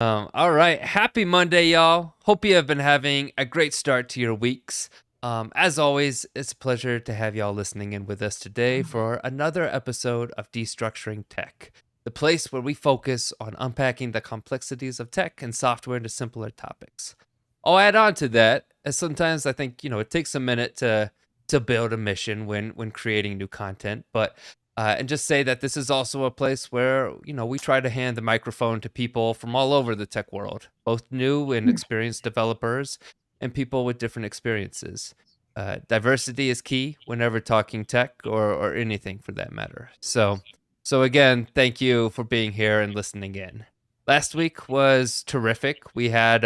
All right. Happy Monday, y'all. Hope you have been having a great start to your weeks. As always, it's a pleasure to have y'all listening in with us today for another episode of Destructuring Tech, the place where we focus on unpacking the complexities of tech and software into simpler topics. I'll add on to that, as sometimes I think, it takes a minute to build a mission when creating new content, but and just say that this is also a place where, we try to hand the microphone to people from all over the tech world, both new and experienced developers and people with different experiences. Diversity is key whenever talking tech or anything for that matter. So again, thank you for being here and listening in. Last week was terrific. We had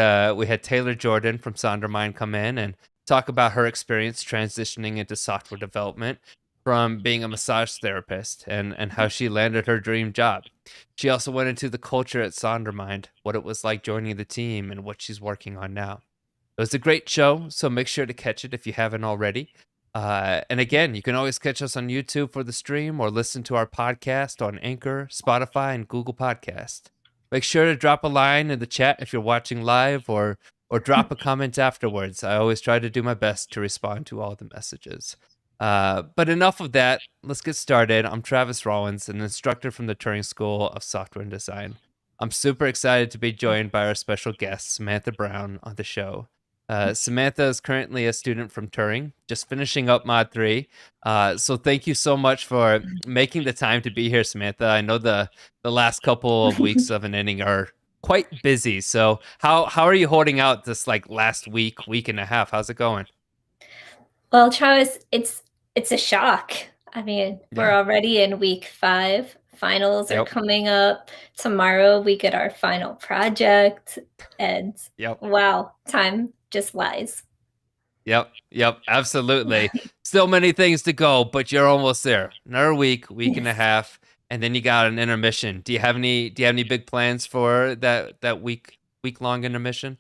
Taylor Jordan from Sondermind come in and talk about her experience transitioning into software development from being a massage therapist and how she landed her dream job. She also went into the culture at Sondermind, what it was like joining the team, and what she's working on now. It was a great show, so make sure to catch it if you haven't already. And again, you can always catch us on YouTube for the stream or listen to our podcast on Anchor, Spotify, and Google Podcast. Make sure to drop a line in the chat if you're watching live or drop a comment afterwards. I always try to do my best to respond to all the messages. But enough of that. Let's get started. I'm Travis Rollins, an instructor from the Turing School of Software and Design. I'm super excited to be joined by our special guest, Samantha Brown, on the show. Samantha is currently a student from Turing, just finishing up Mod 3. So thank you so much for making the time to be here, Samantha. I know the last couple of weeks of an inning are quite busy. So how are you holding out this last week and a half? How's it going? Well, Travis, it's a shock. I mean, we're already in week 5. Finals are coming up. Tomorrow we get our final project, and wow, time just flies. Yep, absolutely. Still many things to go, but you're almost there. Another week and a half, and then you got an intermission. Do you have any big plans for that week-long intermission?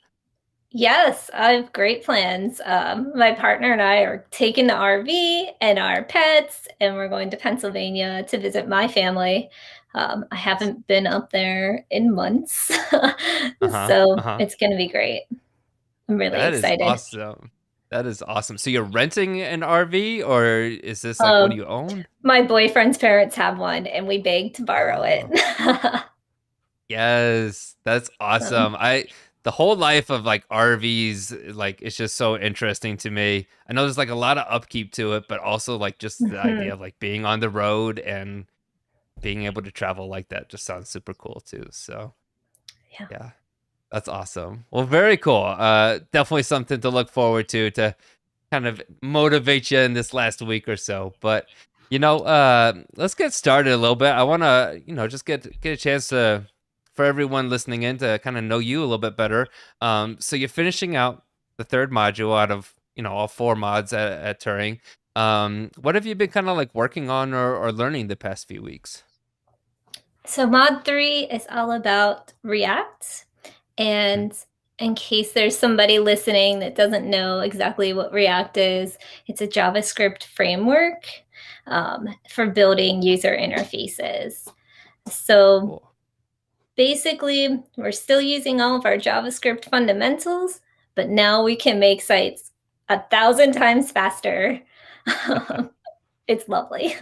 Yes, I have great plans. My partner and I are taking the RV and our pets, and we're going to Pennsylvania to visit my family. I haven't been up there in months, so it's going to be great. I'm really That is excited. awesome. That is awesome. So you're renting an RV, or is this what do you own? My boyfriend's parents have one, and we begged to borrow it. Yes, that's awesome. The whole life of RVs, it's just so interesting to me. I know there's a lot of upkeep to it, but also just the idea of being on the road and being able to travel like that just sounds super cool too. So yeah, that's awesome. Well, very cool. Definitely something to look forward to kind of motivate you in this last week or so. But let's get started a little bit. I want to just get a chance to for everyone listening in to kind of know you a little bit better. So you're finishing out the third module out of all 4 mods at Turing. What have you been kind of working on or learning the past few weeks? So Mod 3 is all about React. And in case there's somebody listening that doesn't know exactly what React is, it's a JavaScript framework for building user interfaces. So basically, we're still using all of our JavaScript fundamentals, but now we can make sites 1,000 times faster. It's lovely.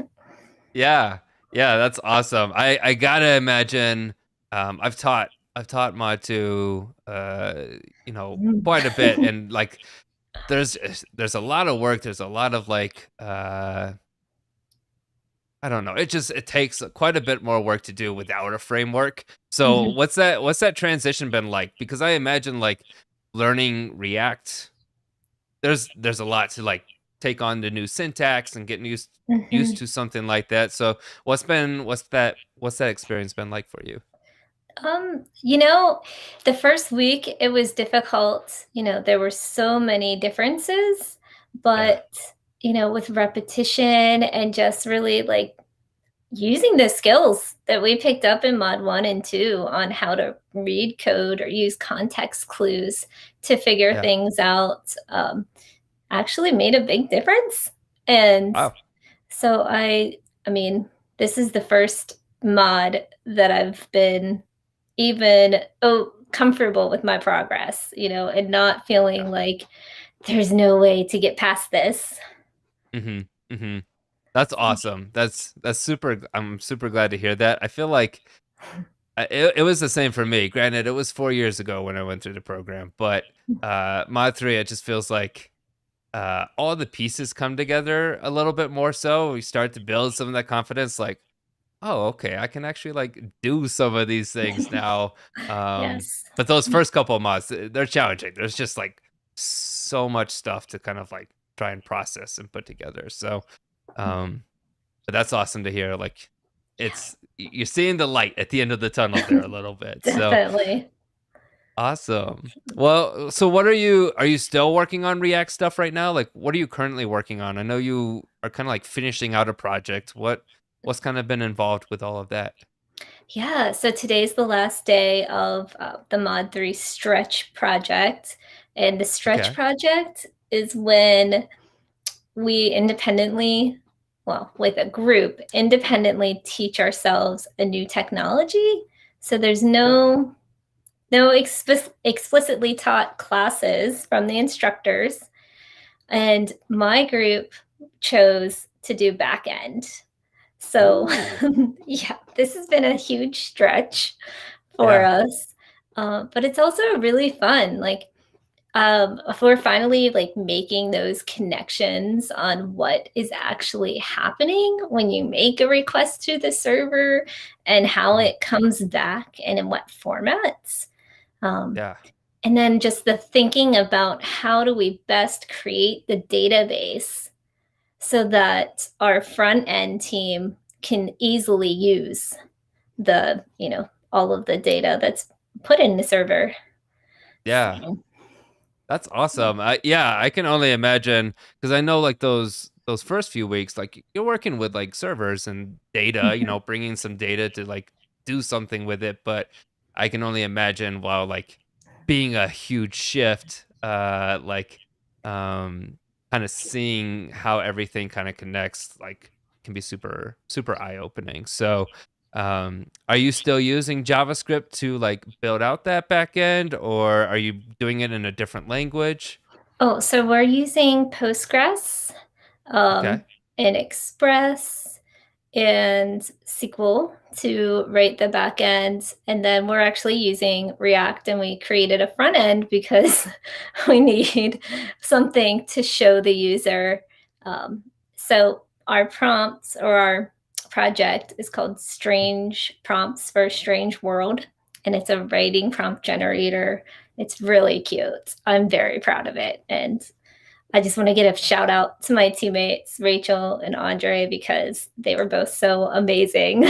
Yeah, that's awesome. I gotta imagine. I've taught Mod 2, quite a bit, and there's a lot of work. There's a lot of I don't know. It takes quite a bit more work to do without a framework. So what's that transition been like? Because I imagine learning React, there's a lot to take on the new syntax and getting used to something like that. So what's that experience been like for you? The first week it was difficult. There were so many differences, but with repetition and just really using the skills that we picked up in Mod 1 and 2 on how to read code or use context clues to figure things out actually made a big difference. And so I mean, this is the first mod that I've been comfortable with my progress, and not feeling like there's no way to get past this. Mm-hmm. Mm-hmm. That's awesome. That's super. I'm super glad to hear that. I feel like it was the same for me. Granted, it was 4 years ago when I went through the program, but Mod 3, it just feels like all the pieces come together a little bit more so. We start to build some of that confidence, like, oh, okay, I can actually like do some of these things now. Yes. But those first couple of mods, they're challenging. There's just like so much stuff to kind of like try and process and put together. So, um, but that's awesome to hear. Like, you're seeing the light at the end of the tunnel there a little bit. So Definitely. awesome. Well, so what are you still working on React stuff right now? Like, what are you currently working on? I know you are kind of like finishing out a project. What's kind of been involved with all of that? Yeah, so today's the last day of the Mod 3 stretch project. And the stretch Okay. project is when we independently, well, with a group, independently teach ourselves a new technology. So there's no explicitly taught classes from the instructors. And my group chose to do back end. So, Ooh. yeah, this has been a huge stretch for Yeah. us, but it's also really fun. Like, we're finally like making those connections on what is actually happening when you make a request to the server and how Mhm. it comes back and in what formats. Um, Yeah. and then just the thinking about how do we best create the database so that our front end team can easily use all of the data that's put in the server. Yeah. So, That's awesome. Yeah, I can only imagine because I know like those first few weeks, like you're working with like servers and data, bringing some data to like do something with it. But I can only imagine while like being a huge shift, like um, kind of seeing how everything kind of connects, like can be super super eye opening. So are you still using JavaScript to like build out that backend, or are you doing it in a different language? so we're using Postgres, Okay. um, and Express and SQL to write the back end. And then we're actually using React and we created a front end because we need something to show the user. So our prompts or our project is called Strange Prompts for a Strange World. And it's a writing prompt generator. It's really cute. I'm very proud of it. And I just want to give a shout out to my teammates, Rachel and Andre, because they were both so amazing.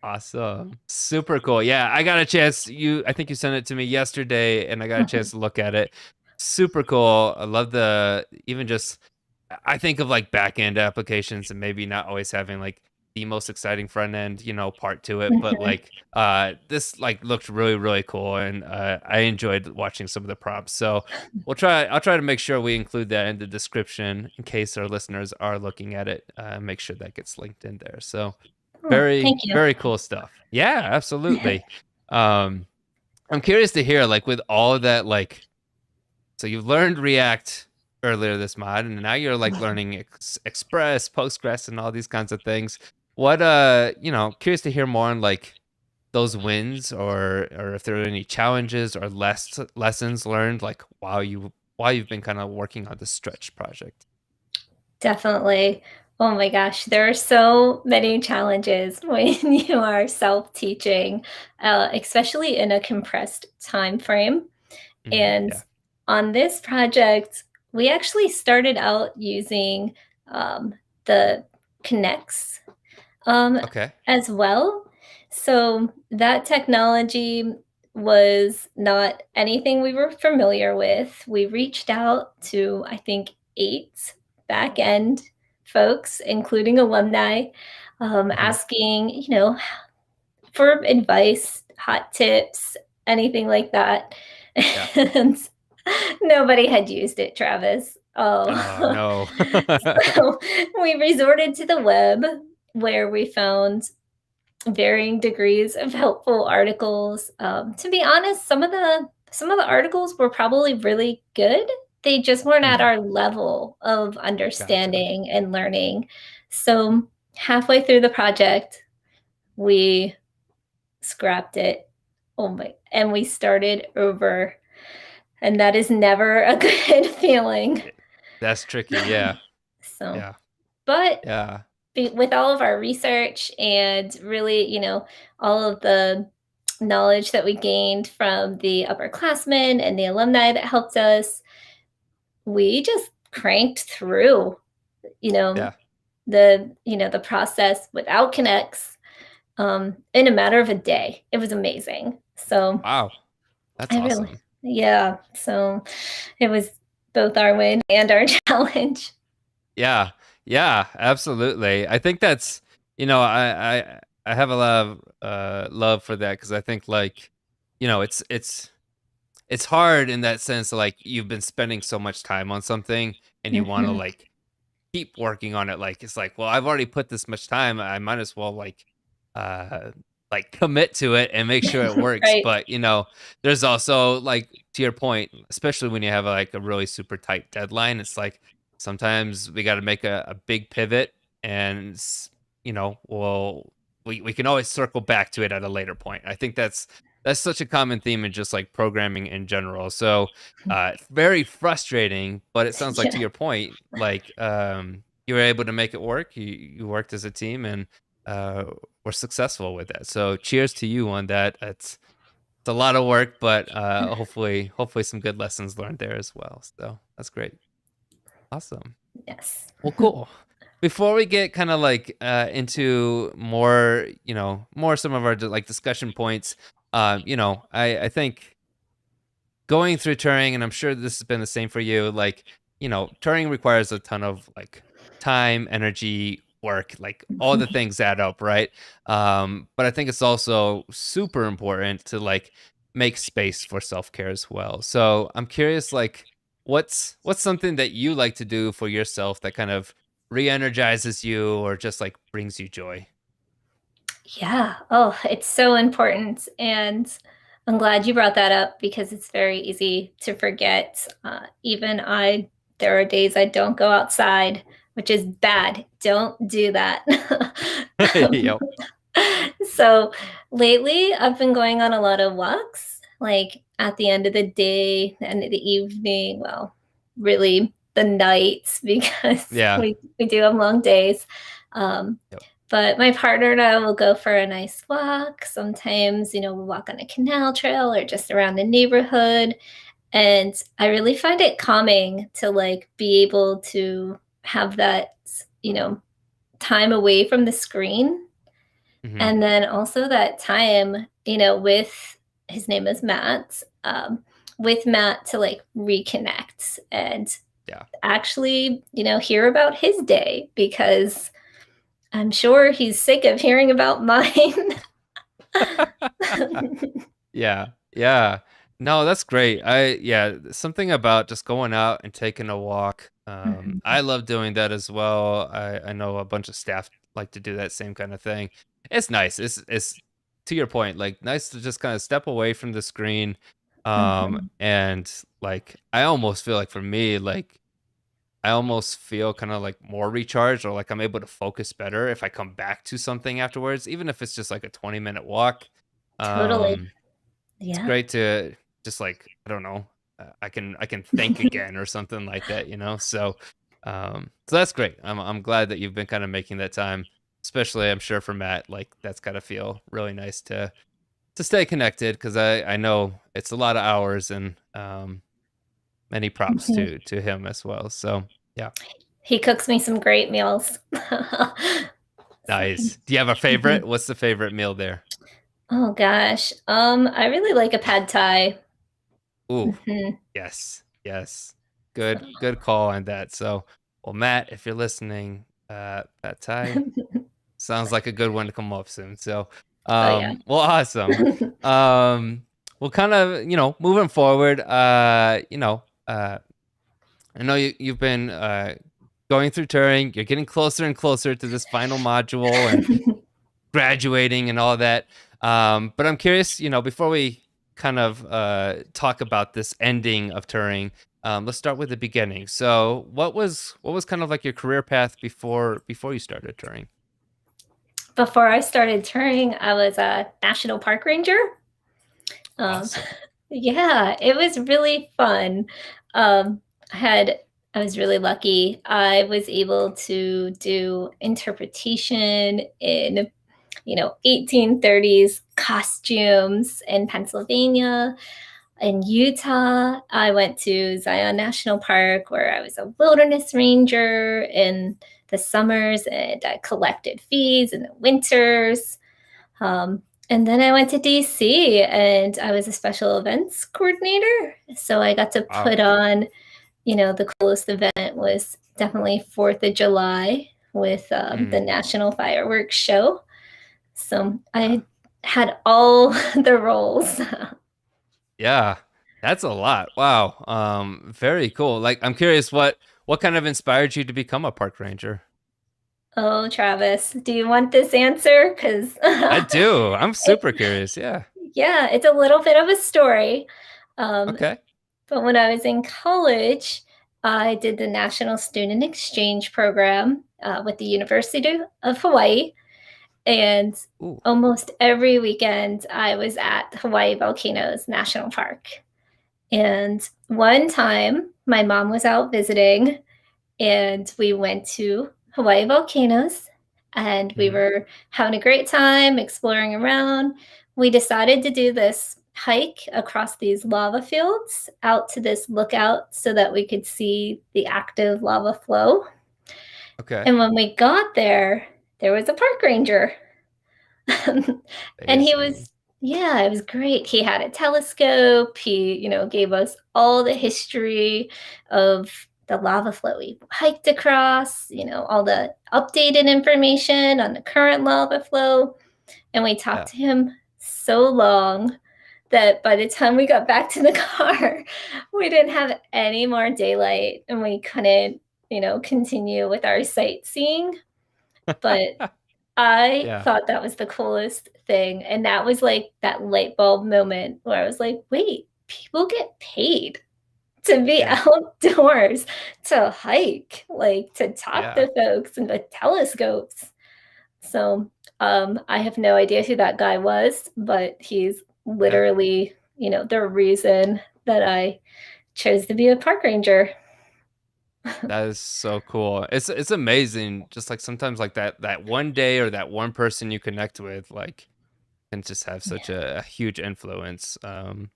Awesome. Super cool. Yeah, I got a chance. I think you sent it to me yesterday and I got a chance to look at it. Super cool. I love even just I think of like back end applications and maybe not always having like the most exciting front end, part to it, but like this like looked really really cool and I enjoyed watching some of the prompts. So I'll try to make sure we include that in the description in case our listeners are looking at it. Make sure that gets linked in there. So Oh, very, thank you. very cool stuff. Yeah, absolutely. Um, I'm curious to hear, like, with all of that, like, so you learned React earlier this mod, and now you're like learning Express, Postgres, and all these kinds of things. Curious to hear more on like those wins, or if there are any challenges or lessons learned, like while you've been kind of working on the stretch project. Definitely. Oh my gosh, there are so many challenges when you are self-teaching, especially in a compressed time frame. And Yeah. on this project, we actually started out using the Connects um, Okay. as well. So that technology was not anything we were familiar with. We reached out to, I think, 8 back end folks, including alumni, Hmm. asking, for advice, hot tips, anything like that. Yeah. And nobody had used it, Travis. Oh Oh, no. so we resorted to the web where we found varying degrees of helpful articles. To be honest, some of the articles were probably really good. They just weren't at Mhm. our level of Gotcha. understanding and learning. So halfway through the project, we scrapped it. Oh my, and we started over. And that is never a good feeling. Eh, That's tricky. Yeah. So, Yeah. but Yeah. with all of our research and really, all of the knowledge that we gained from the upperclassmen and the alumni that helped us, we just cranked through, you know, Yeah. the process without connects in a matter of a day. It was amazing. So Wow. That's I really, awesome. yeah. So it was both our win and our challenge. Yeah. Yeah, absolutely. I think that's, I have a lot of love for that because I think like, it's hard in that sense, like you've been spending so much time on something and you want to Mhm. like keep working on it. Like it's like, well, I've already put this much time. I might as well uh commit to it and make sure it works. Right. But there's also like to your point, especially when you have like a really super tight deadline, it's like sometimes we got to make a big pivot and well we can always circle back to it at a later point. I think that's such a common theme in just like programming in general. So very frustrating, but it sounds like to Yeah. your point, like you were able to make it work. You worked as a team and uh, were successful with that. So cheers to you on that. It's a lot of work, but hopefully some good lessons learned there as well. So that's great. Awesome. Yes. Well, cool. Before we get kind of like into more, more some of our like discussion points, I think going through Turing, and I'm sure this has been the same for you, like, Turing requires a ton of like time, energy, work, like all the things add up, right? But I think it's also super important to like make space for self-care as well. So I'm curious, like, what's something that you like to do for yourself that kind of re-energizes you or just like brings you joy? Yeah. Oh, it's so important. And I'm glad you brought that up because it's very easy to forget. There are days I don't go outside, which is bad. Don't do that. Yep. So lately, I've been going on a lot of walks, like at the end of the day, the end of the evening. Well, really the nights because Yeah. we do have long days. Um, Yep. but my partner and I will go for a nice walk. Sometimes, we'll walk on a canal trail or just around the neighborhood. And I really find it calming to like be able to have that, you know, time away from the screen. Hmm. And then also that time, with his name is Matt, with Matt to like reconnect and Yeah. actually, hear about his day because I'm sure he's sick of hearing about mine. Yeah, yeah. No, that's great. Something about just going out and taking a walk. Mhm. I love doing that as well. I know a bunch of staff like to do that same kind of thing. It's nice. It's to your point, like nice to just kind of step away from the screen. Mhm. And like I almost feel like for me, like I almost feel kind of like more recharged or like I'm able to focus better if I come back to something afterwards, even if it's just like a 20-minute walk. Totally. Um it's Yeah. great to just like, I don't know, I can think again or something like that, so that's great. I'm glad that you've been kind of making that time, especially I'm sure for Matt, like that's gotta feel really nice to stay connected because I know it's a lot of hours and many props Mhm. to him as well. So yeah, He cooks me some great meals. So, nice. Do you have a favorite? mhm. What's the favorite meal there? Oh gosh. I really like a pad thai. Ooh, Mhm. yes, yes. So Good call on that. So, well, Matt, if you're listening, Pad Thai sounds like a good one to come up soon. So, Oh, yeah. well, awesome. Um, well, kind of, moving forward, I know you've been going through Turing. You're getting closer and closer to this final module, and graduating and all that. But I'm curious, before we kind of talk about this ending of Turing, let's start with the beginning. So, what was kind of like your career path before you started Turing? Before I started touring, I was a national park ranger. Um, Awesome. yeah, it was really fun. Um, I had I was really lucky. I was able to do interpretation in 1830s costumes in Pennsylvania. In Utah, I went to Zion National Park where I was a wilderness ranger in the summers and I collected fees in the winters. Um, and then I went to DC and I was a special events coordinator. So I got to Wow. put on, the coolest event was definitely 4th of July with Mm, the National Fireworks Show. So yeah. I had all the roles. Yeah, that's a lot. Wow. Very cool. Like, I'm curious, what kind of inspired you to become a park ranger? Oh, Travis, do you want this answer? Because I do. I'm it, super curious. Yeah. yeah, it's a little bit of a story. Um, Okay. but when I was in college, I did the National Student Exchange Program with the University of Hawaii. And Ooh. almost every weekend, I was at Hawaii Volcanoes National Park. And one time, my mom was out visiting, and we went to Hawaii Volcanoes and we Mhm. were having a great time exploring around. We decided to do this hike across these lava fields out to this lookout so that we could see the active lava flow. Okay. And when we got there was a park ranger. And he Amazing. was, yeah, it was great. He had a telescope. He, gave us all the history of the lava flow we hiked across, all the updated information on the current lava flow. And we talked Yeah. to him so long that by the time we got back to the car, we didn't have any more daylight and we couldn't, continue with our sightseeing. But I Yeah. thought that was the coolest thing, and that was, like, that light bulb moment where I was like, "Wait, people get paid to be Yeah. outdoors, to hike, like, to talk Yeah. to folks and with telescopes." So, I have no idea who that guy was, but he's Yeah. literally, the reason that I chose to be a park ranger. That is so cool. It's amazing. Just like sometimes like that one day or that one person you connect with, like, can just have such Yeah, a huge influence on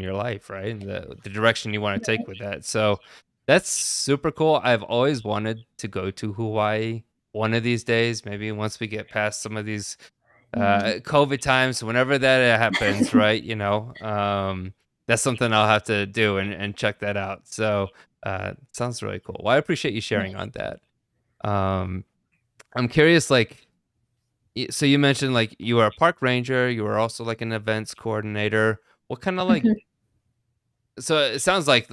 your life, right? And the direction you want to take right. with that. So that's super cool. I've always wanted to go to Hawaii one of these days, maybe once we get past some of these Mm. COVID times, whenever that happens, right? That's something I'll have to do and check that out. So sounds really cool. Well, I appreciate you sharing Nice. on that. Um, I'm curious, like, so you mentioned like you were a park ranger, you were also like an events coordinator. What kind of like, so it sounds like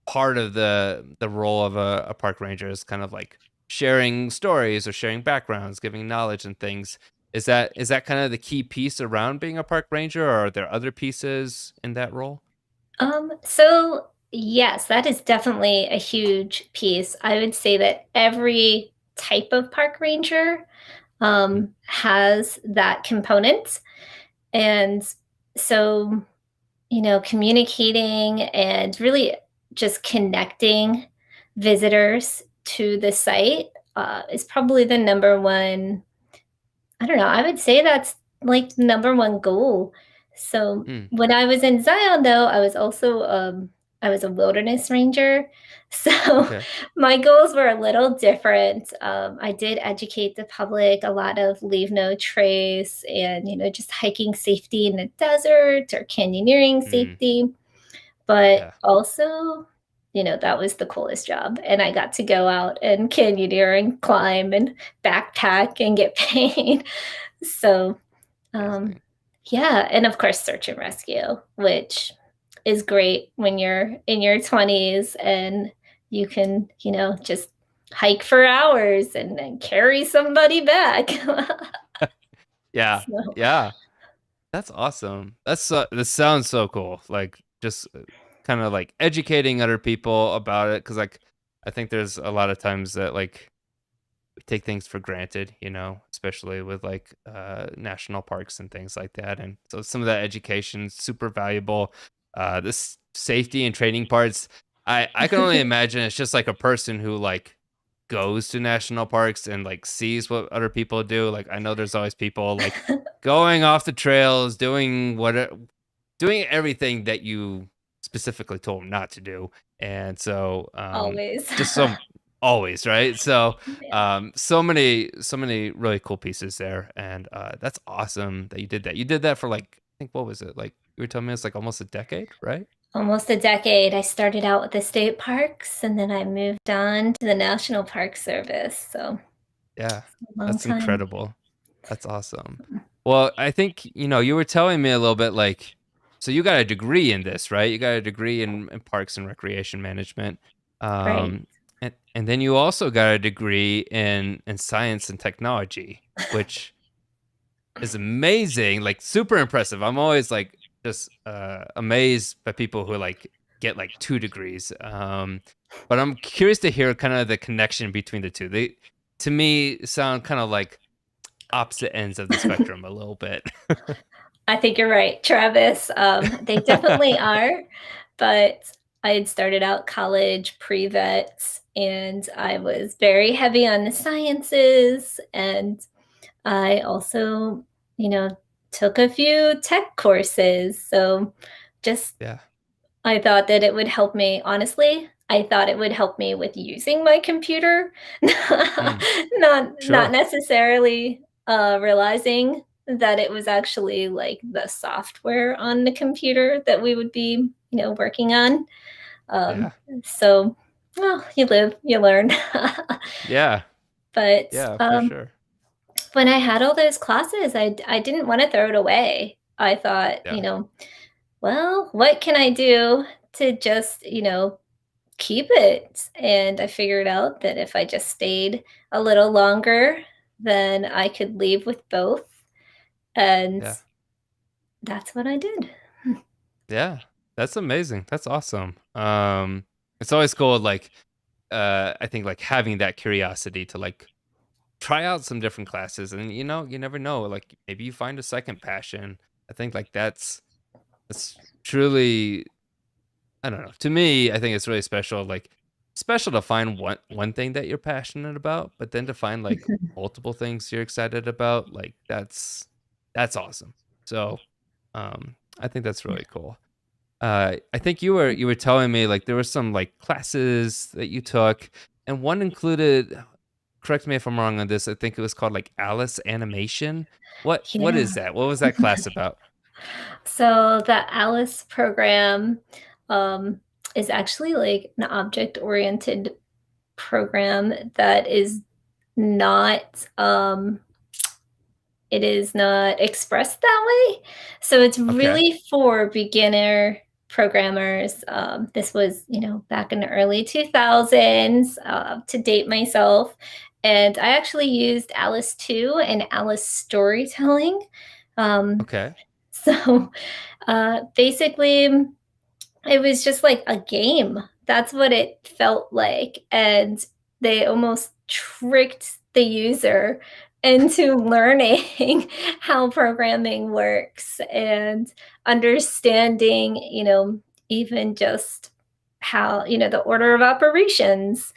part of the role of a park ranger is kind of like sharing stories or sharing backgrounds, giving knowledge and things. Is that kind of the key piece around being a park ranger, or are there other pieces in that role? So yes, that is definitely a huge piece. I would say that every type of park ranger Mm, has that component. And so, communicating and really just connecting visitors to the site is probably the number one. I don't know, I would say that's, like, number one goal. So, mm, when I was in Zion, though, I was a wilderness ranger, so okay. my goals were a little different. I did educate the public, a lot of leave no trace and, just hiking safety in the desert or canyoneering Mm, safety, but yeah. also, that was the coolest job, and I got to go out and canyoneer and climb and backpack and get paid. So, um, Amazing. yeah, and of course, search and rescue, which is great when you're in your 20s and you can, just hike for hours and then carry somebody back. Yeah. So Yeah. That's awesome. This sounds so cool. Like just kind of like educating other people about it cuz like I think there's a lot of times that like we take things for granted, especially with like national parks and things like that. And so some of that education is super valuable. This safety and training parts, I can only imagine it's just like a person who like goes to national parks and like sees what other people do. Like I know there's always people like going off the trails, doing everything that you specifically told them not to do. And so always. just some always, right? So Yeah. so many really cool pieces there, and that's awesome that you did that. You did that for like I think what was it like? You were telling me it's like almost a decade, right? Almost a decade. I started out with the state parks, and then I moved on to the National Park Service, so Yeah, a long that's time. incredible. That's awesome. Well, I think you were telling me a little bit like, so you got a degree in this, right? You got a degree in parks and recreation management, Right. and then you also got a degree in science and technology, which is amazing, like, super impressive. I'm always, like, just, amazed by people who, like, get, like, 2 degrees, but I'm curious to hear kinda the connection between the 2. They, to me, sound kinda like opposite ends of the spectrum a little bit. I think you're right, Travis. They definitely are, but I had started out college pre-vet, and I was very heavy on the sciences, and I also, you know, took a few tech courses. So just Yeah. I thought that it would help me honestly, I thought it would help me with using my computer, Mm, not sure. necessarily, realizing that it was actually, like, the software on the computer that we would be, working on. Yeah. So, well, you live, you learn. Yeah. But, Yeah, for sure. when I had all those classes, I didn't wanna throw it away. I thought, Yeah. "Well, what can I do to just, keep it?" And I figured out that if I just stayed a little longer, then I could leave with both, and Yeah. that's what I did. Yeah. That's amazing. That's awesome. It's always cool, like, I think, like, having that curiosity to, like, try out some different classes and you never know like maybe you find a second passion. I think like that's truly, I don't know, to me I think it's really special, like special to find one thing that you're passionate about, but then to find like multiple things you're excited about, like that's awesome. So I think that's really cool. I think you were telling me like there were some like classes that you took, and one included, correct me if I'm wrong on this, I think it was called like Alice Animation. What Yeah. is that? What was that class about? So the ALICE program, um, is actually, like, an object-oriented program that is not, it is not expressed that way. So it's Okay. really for beginner programmers. This was, back in the early 2000s, to date myself. And I actually used Alice 2 and Alice Storytelling. Um, Okay. so basically, it was just like a game. That's what it felt like, and they almost tricked the user into learning how programming works and understanding, even just how, the order of operations,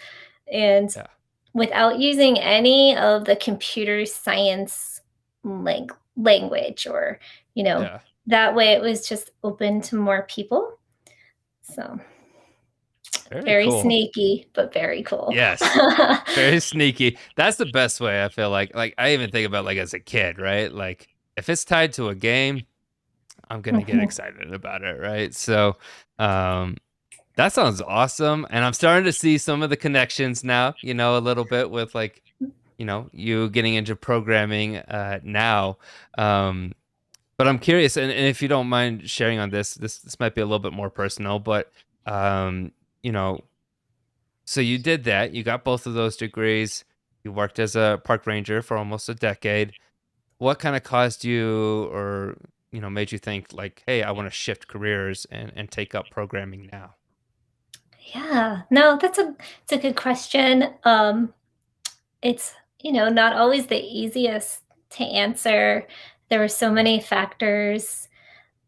and Yeah. without using any of the computer science language, or, you know, Yeah. that way it was just open to more people. So, Very very cool. sneaky, but very cool. Yes. Very sneaky. That's the best way, I feel like. Like I even think about like as a kid, right? Like if it's tied to a game, I'm gonna get Mhm. excited about it, right? So um that sounds awesome. And I'm starting to see some of the connections now, a little bit with like, you getting into programming now. Um But I'm curious, and if you don't mind sharing on this might be a little bit more personal, but um, you know, so you did that, you got both of those degrees, you worked as a park ranger for almost a decade. what kind of caused you, or made you think like, hey, I want to shift careers and take up programming now? Yeah. No, it's a good question. It's, not always the easiest to answer. There were so Yeah. many factors,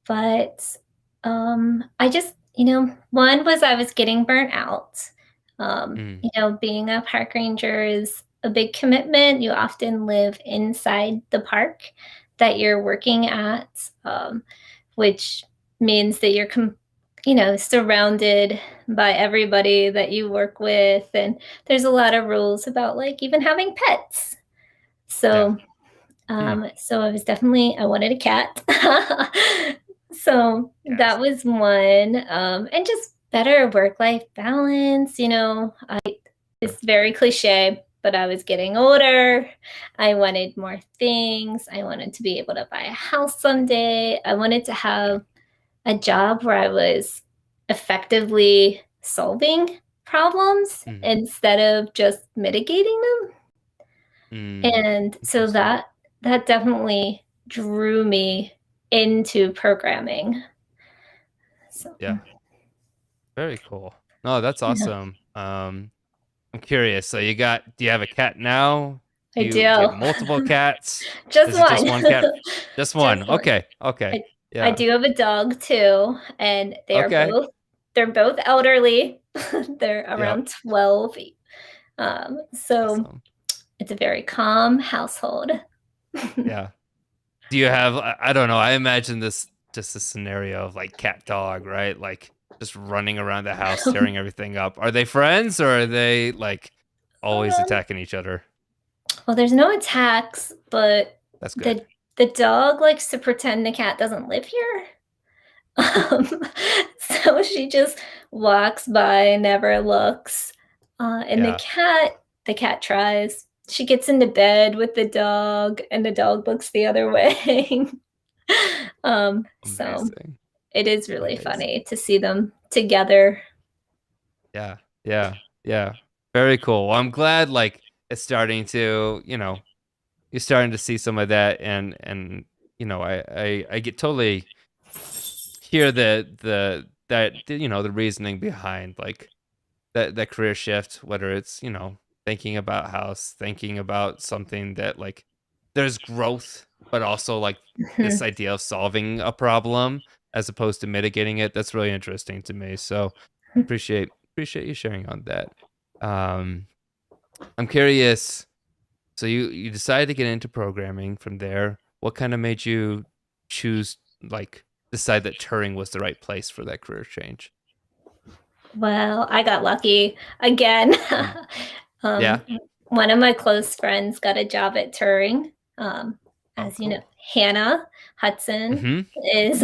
but I just, one was I was getting burnt out. Mm, Being a park ranger is a big commitment. You often live inside the park that you're working at, which means that you're surrounded by everybody that you work with, and there's a lot of rules about like even having pets. yeah. So Hmm. so I wanted a cat. So Yes. that was one, and just better work-life balance, Sure. it's very cliche, but I was getting older. I wanted more things. I wanted to be able to buy a house someday. I wanted to Yeah. have a job where I was effectively solving problems Mm, instead of just mitigating them. mm, And so interesting. that definitely drew me into programming. So, Yeah. Very cool. No, that's yeah, awesome. I'm curious. So do you have a cat now? I Do you have do. multiple cats? Just Is it just one. one cat? Just Just one. one. Okay. Okay. I Yeah. do have a dog too, and Okay. they're both elderly. They're Yep. around 12. So Awesome. it's a very calm household. Yeah. Do you have, I don't know, I imagine this just a scenario of like cat dog, right? Like just running around the house, tearing everything up. Are they friends, or are they like always Um, attacking each other? well, there's no attacks, but That's good. the dog likes to pretend the cat doesn't live here. Um, so she just walks by, never looks. And Yeah. the cat tries. She gets into bed with the dog, and the dog looks the other way. So Amazing. it is really Amazing. funny to see them together. Yeah. Yeah. Yeah. Very cool. Well, I'm glad like it's starting to, you're starting to see some of that, and I get totally hear the reasoning behind like that career shift, whether it's thinking about house, thinking about something that like there's growth, but also like this Mhm. idea of solving a problem as opposed to mitigating it. That's really interesting to me, so appreciate you sharing on that. um I'm curious. So you decided to get into programming from there. What kind of made you choose, like, decide that Turing was the right place for that career change? Well, I got lucky again. Mm. um, Yeah. One of my close friends got a job at Turing. Oh, As you know, cool. Hannah Hudson Mhm. is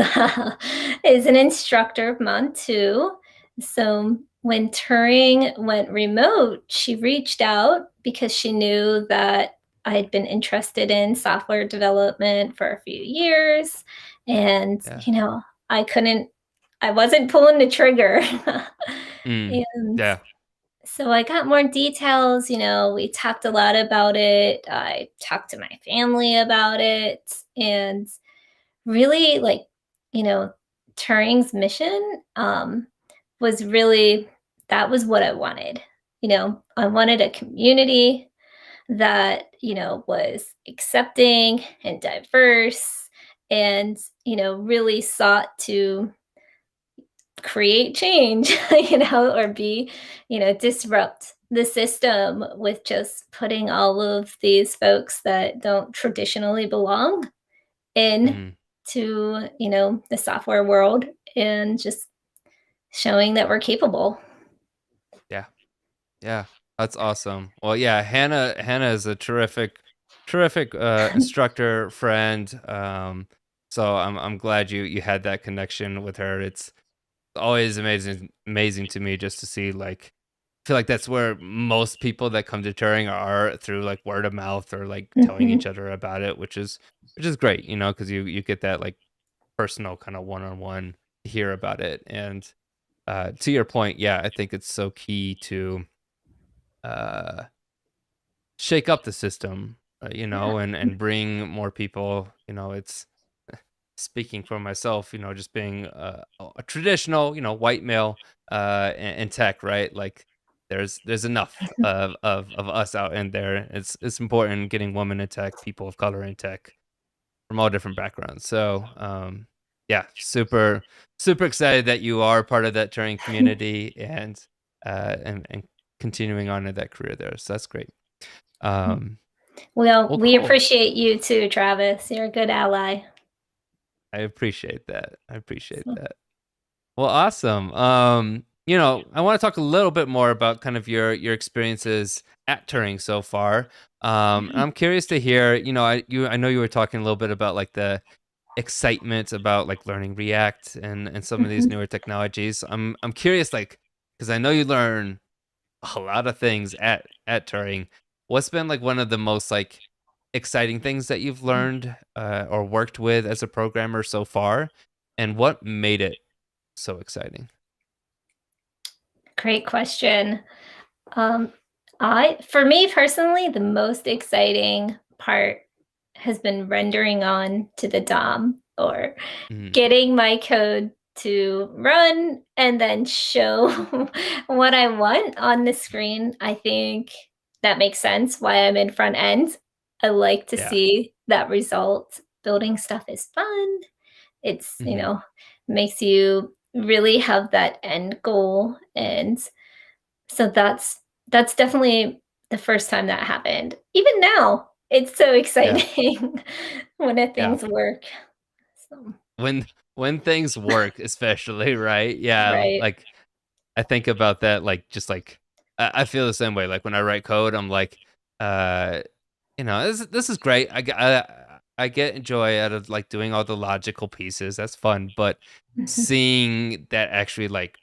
is an instructor of mine too. So when Turing went remote, she reached out because she knew that I had been interested in software development for a few years, and Yeah. I wasn't pulling the trigger. Mm. And Yeah. so I got more details, we talked a lot about it. I talked to my family about it, and really like, you know, Turing's mission was really that was what I wanted. I wanted a community that, was accepting and diverse and, really sought to create change, or disrupt the system with just putting all of these folks that don't traditionally belong in Mm. to, the software world and just showing that we're capable. Yeah. Yeah. That's awesome. Well, yeah, Hannah is a terrific instructor friend. So I'm glad you had that connection with her. It's always amazing to me just to see like, I feel like that's where most people that come to touring are, through like word of mouth or like telling each Mhm. other about it, which is great, because you get that like personal kind of one-on-one to hear about it. And to your point, yeah, I think it's so key to uh shake up the system, Yeah. and bring more people. It's speaking for myself, just being a traditional, white male in tech, right? Like there's enough of us out in there. It's important getting women in tech, people of color in tech from all different backgrounds. So, yeah, super excited that you are part of that Turing community and continuing on in that career there. So that's great. Um, Well, well, we cool. appreciate you too, Travis. You're a good ally. I appreciate that. I appreciate So, that. Well, awesome. I want to talk a little bit more about kind of your experiences at Turing so far. And I'm curious to hear, I know you were talking a little bit about like the excitement about like learning React and some of these mhm, newer technologies. I'm curious, like, because I know you learn a lot of things at Turing. What's been like one of the most like exciting things that you've learned or worked with as a programmer so far, and what made it so exciting? great question. Um, for me personally, the most exciting part has been rendering on to the DOM or Mm, getting my code to run and then show what I want on the screen. I think that makes sense why I'm in front end. I like to yeah. see that result. Building stuff is fun. It's, Hmm. makes you really have that end goal. And so that's definitely the first time that happened. Even now, it's so Yeah. exciting when Yeah. things work. So, When things work, especially, right? Yeah. right. Like I think about that, like just like I feel the same way. Like when I write code, I'm like, uh, this is great. I get joy out of like doing all the logical pieces. That's fun, but Mhm, seeing that actually like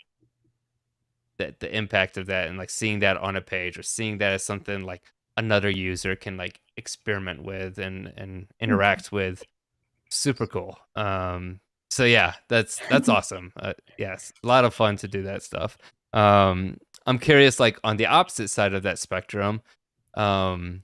the impact of that and like seeing that on a page or seeing that as something like another user can like experiment with and mhm. interact with, super cool. So yeah, that's awesome. Yes, a lot of fun to do that stuff. I'm curious, like on the opposite side of that spectrum, um,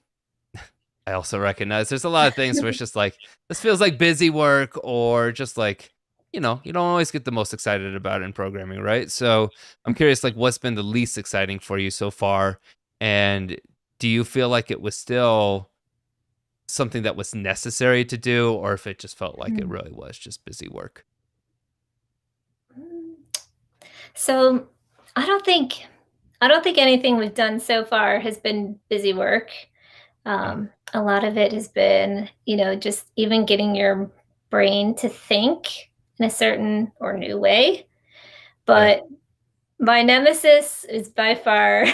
I also recognize there's a lot of things where it's just like this feels like busy work, or just like you don't always get the most excited about it in programming, right? So I'm curious, like what's been the least exciting for you so far, and do you feel like it was still something that was necessary to do, or if it just felt like it Mhm. really was just busy work? So, I don't think I don't think anything we've done so far has been busy work. Mm, A lot of it has been, just even getting your brain to think in a certain or new way. yeah. But my nemesis is by far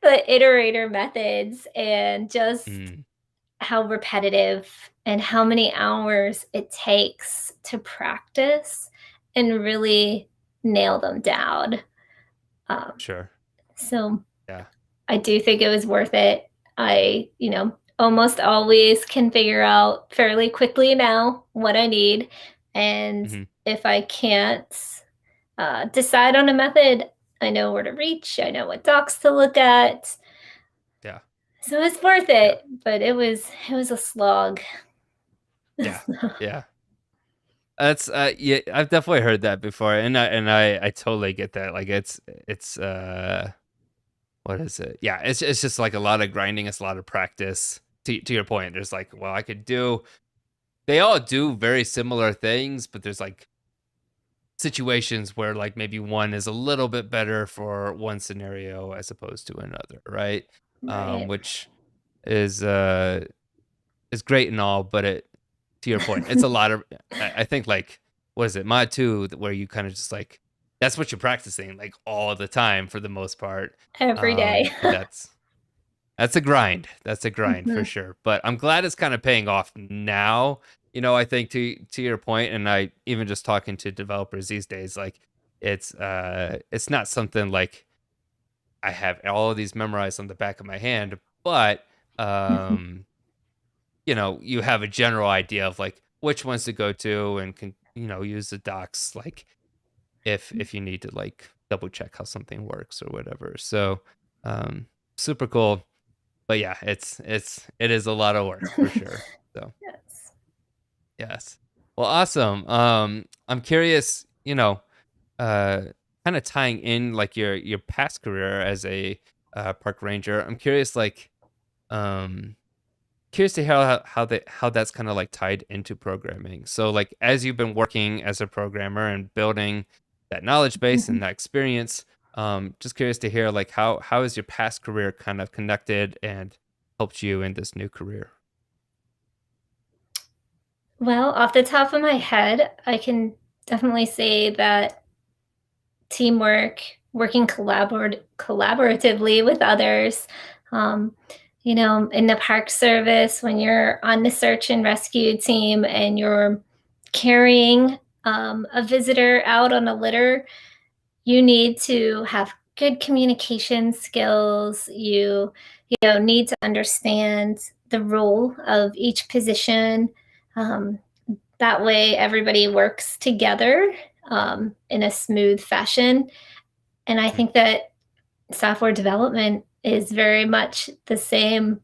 the iterator methods and just Mm, how repetitive and how many hours it takes to practice and really nail them down. Um, sure. so Yeah. I do think it was worth it. I, almost always can figure out fairly quickly now what I need. And Hmm. if I can't decide on a method, I know where to reach, I know what docs to look at. Yeah. So it's worth Yeah. it, but it was a slog. Yeah. Yeah. That's yeah, I've definitely heard that before, and I totally get that. Like it's what is it? Yeah, it's just like a lot of grinding, it's a lot of practice. To your point, there's like, well, I could do they all do very similar things, but there's like situations where like maybe one is a little bit better for one scenario as opposed to another, right? Right. Which is is great and all, but it to your point, it's a lot of I think like what is it, Mod 2, where you kind of just like that's what you're practicing like all the time for the most part. Every day. But that's a grind. That's a grind for Mhm, sure. But I'm glad it's kind of paying off now. I think to your point, and I even just talking to developers these days, like it's not something like I have all of these memorized on the back of my hand, but mhm, um, you have a general idea of like which ones to go to and can, use the docs like if you need to like double check how something works or whatever. So um super cool. but yeah, it is a lot of work for sure. So Yes. yes. Well, awesome. I'm curious, uh, kind of tying in like your past career as a park ranger. I'm curious, like, um, curious to hear how that's kind of like tied into programming. So, like, as you've been working as a programmer and building that knowledge base Mhm. and that experience, just curious to hear like how is your past career kind of connected and helped you in this new career? Well, off the top of my head, I can definitely say that teamwork, working collaboratively with others. Um, in the park service, when you're on the search and rescue team and you're carrying a visitor out on a litter, you need to have good communication skills. You need to understand the role of each position. Um, that way, everybody works together in a smooth fashion. And I Mm, think that software development is very much the same,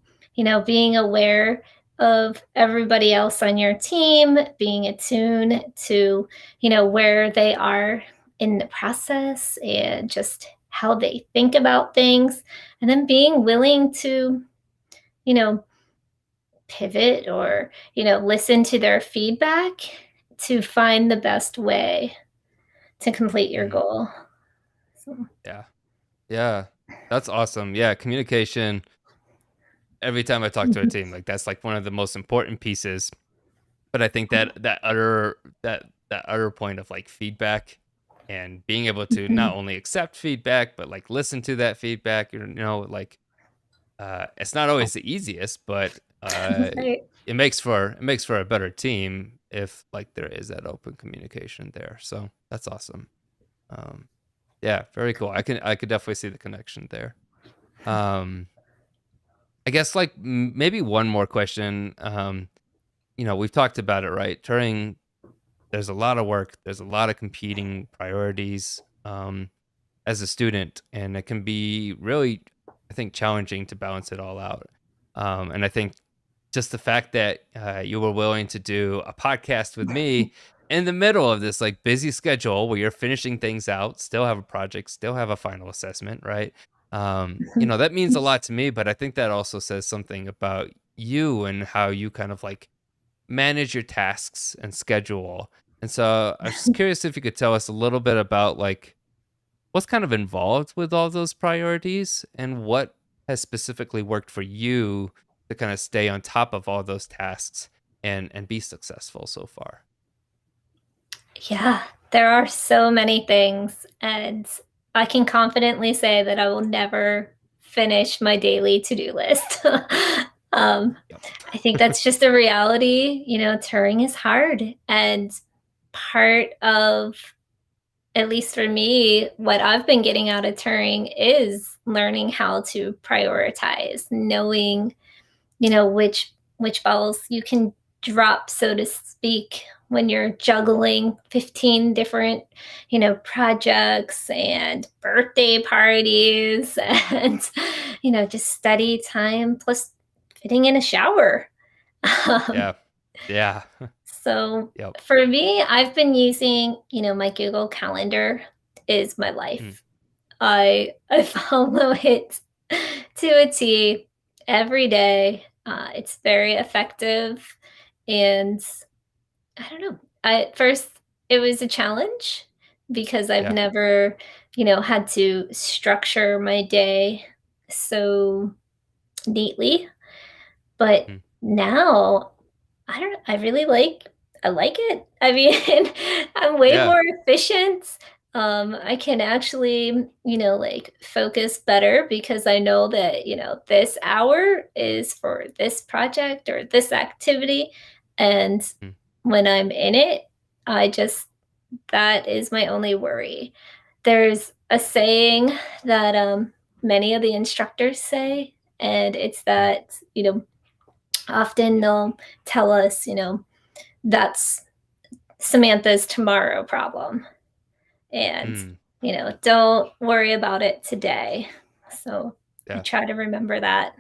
being aware of everybody else on your team, being attuned to, where they are in the process and just how they think about things, and then being willing to, you know, pivot or, listen to their feedback to find the best way to complete your mm, goal. So, yeah. Yeah. That's awesome. Yeah, communication. Every time I talk to a mhm, team, like that's like one of the most important pieces. But I think that utter point of like feedback and being able to not mhm. only accept feedback but like listen to that feedback, like it's not always the easiest, but Right. it makes for a better team if like there is that open communication there. So that's awesome. Um, yeah, very cool. I could definitely see the connection there. Um, I guess like maybe one more question. We've talked about it, right? Turing, there's a lot of work, there's a lot of competing priorities as a student, and it can be really, I think, challenging to balance it all out. And I think just the fact that you were willing to do a podcast with me in the middle of this like busy schedule where you're finishing things out, still have a project, still have a final assessment, right? That means a lot to me, but I think that also says something about you and how you kind of like manage your tasks and schedule. And so I was just curious if you could tell us a little bit about like what's kind of involved with all those priorities and what has specifically worked for you to kind of stay on top of all those tasks and be successful so far. Yeah, there are so many things, and I can confidently say that I will never finish my daily to-do list. um, Yep. I think that's just a reality. Turing is hard, and part of, at least for me, what I've been getting out of Turing is learning how to prioritize, knowing which balls you can drop, so to speak, when you're juggling 15 different projects and birthday parties and just study time plus fitting in a shower. um, Yeah. Yeah. so Yep. for me, I've been using my Google Calendar is my Mm, life. I follow it to a T every day. It's very effective, and I don't know. At first, it was a challenge because I've yeah. never, had to structure my day so neatly. But Mm, now I don't know, I like it. I mean, I'm way yeah. more efficient. I can actually, like focus better because I know that, this hour is for this project or this activity. And Mm, when I'm in it, I just that is my only worry. There's a saying that many of the instructors say, and it's mm, that, often they'll tell us, that's Samantha's tomorrow problem. And, mm, don't worry about it today. So I yeah. try to remember that.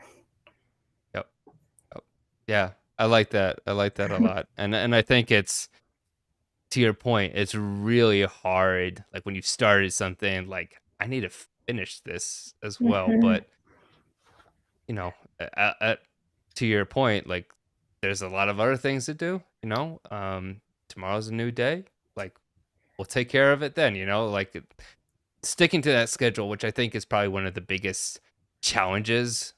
Yeah, I like that. I like that a lot. And I think it's to your point, it's really hard like when you started something like I need to finish this as well, Mhm, but you know, to your point, like there's a lot of other things to do, you know. Tomorrow's a new day. Like we'll take care of it then, you know, like sticking to that schedule, which I think is probably one of the biggest challenges.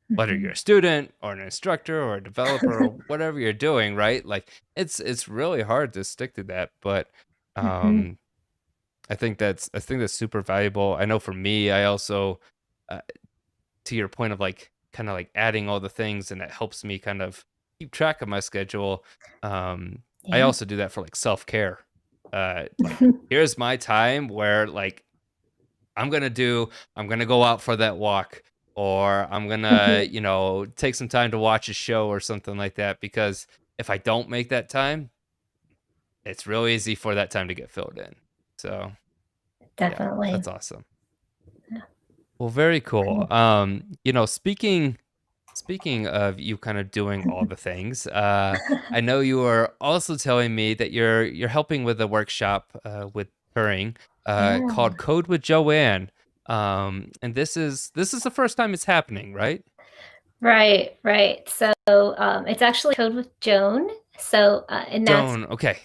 Whether you're mhm, a student or an instructor or a developer or whatever you're doing, right? Like it's really hard to stick to that, but mhm. um, I think that's super valuable. I know for me, I also uh, to your point of like kind of like adding all the things and it helps me kind of keep track of my schedule. I Yeah. also do that for like self-care. Like here's my time where like I'm gonna go out for that walk or I'm gonna, Mhm. you know, take some time to watch a show or something like that because if I don't make that time, it's real easy for that time to get filled in. So yeah, Definitely. that's awesome. Yeah. Well, very cool. Cool. You know, speaking of you kind of doing all the things, I know you were also telling me that you're helping with a workshop with Turing Yeah. called Code with Joanne. And this is the first time it's happening, right? Right, right. So, it's actually Code with Joan. So, Joan, okay.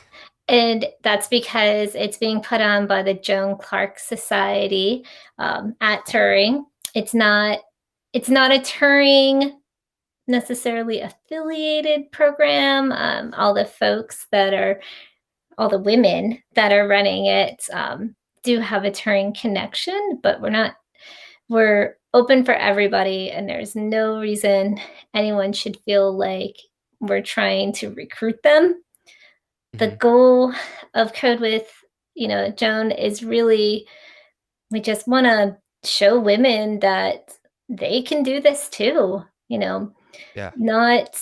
and that's because it's being put on by the Joan Clark Society, at Turing. It's not it's not a Turing necessarily affiliated program. All the women that are running it, do have a Turing connection, but we're open for everybody, and there's no reason anyone should feel like we're trying to recruit them. The Hmm. goal of Code with, Joan is really we just want to show women that they can do this too. Yeah. Not,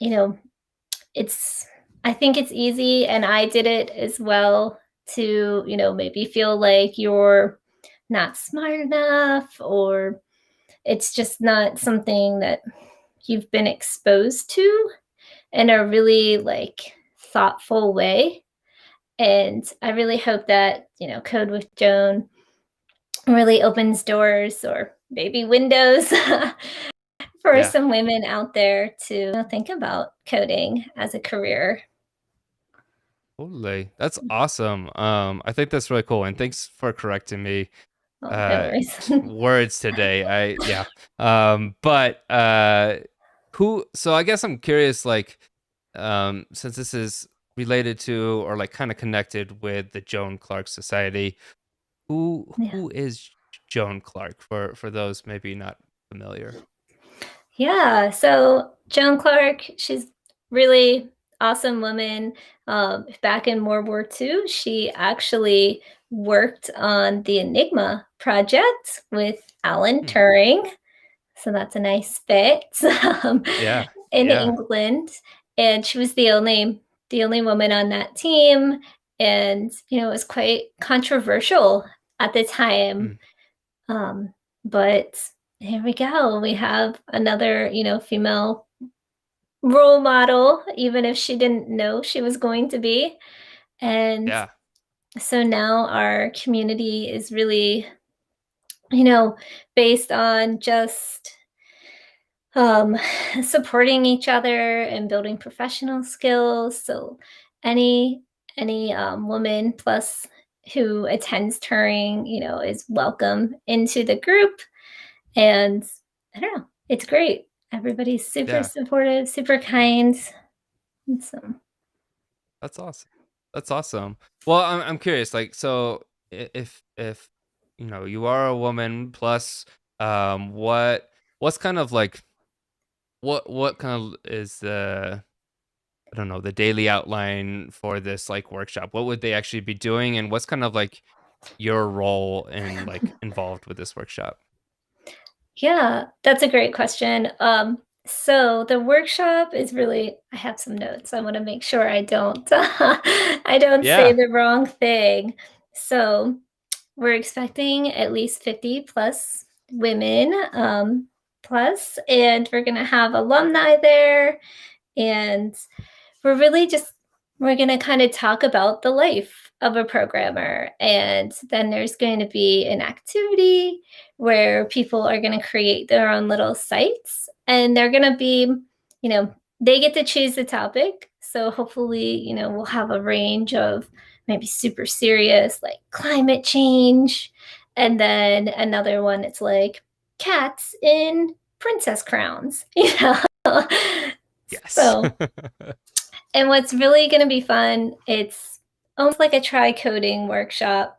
you know, it's I think it's easy, and I did it as well, to, maybe feel like you're not smart enough, or it's just not something that you've been exposed to in a really like thoughtful way. And I really hope that, Code with Joan really opens doors or maybe windows for Yeah. some women out there to, think about coding as a career. Totally. That's awesome. I think that's really cool. And thanks for correcting me Oh, no worries. words today. I yeah. But who so I guess I'm curious like since this is related to or like kind of connected with the Joan Clark Society, Yeah. who is Joan Clark for those maybe not familiar? Yeah. So Joan Clark, she's really awesome woman. Back in World War II, she actually worked on the Enigma project with Alan Hmm. Turing. So that's a nice fit, Yeah. in Yeah. England. And she was the only woman on that team. And, it was quite controversial at the time. Hmm. Um, but here we go. We have another, female role model, even if she didn't know she was going to be. And Yeah. so now our community is really, you know, based on just um, supporting each other and building professional skills. So any woman plus who attends Turing, is welcome into the group. And I don't know, it's great. Everybody's super Yeah. supportive, super kind. And so That's awesome. That's awesome. Well, I'm curious, like, so if you know you are a woman plus, what's kind of like what kind of is the I don't know the daily outline for this like workshop? What would they actually be doing, and what's kind of like your role and like involved with this workshop? yeah, that's a great question. So the workshop is really I have some notes. I want to make sure I don't I don't say Yeah. the wrong thing. So we're expecting at least 50 plus women, plus, and we're gonna have alumni there, and we're really just we're going to kind of talk about the life of a programmer, and then there's going to be an activity where people are going to create their own little sites, and they're going to be, you know, they get to choose the topic. So hopefully, we'll have a range of maybe super serious like climate change, and then another one it's like cats in princess crowns, Yes. so, and what's really going to be fun, it's almost like a try coding workshop,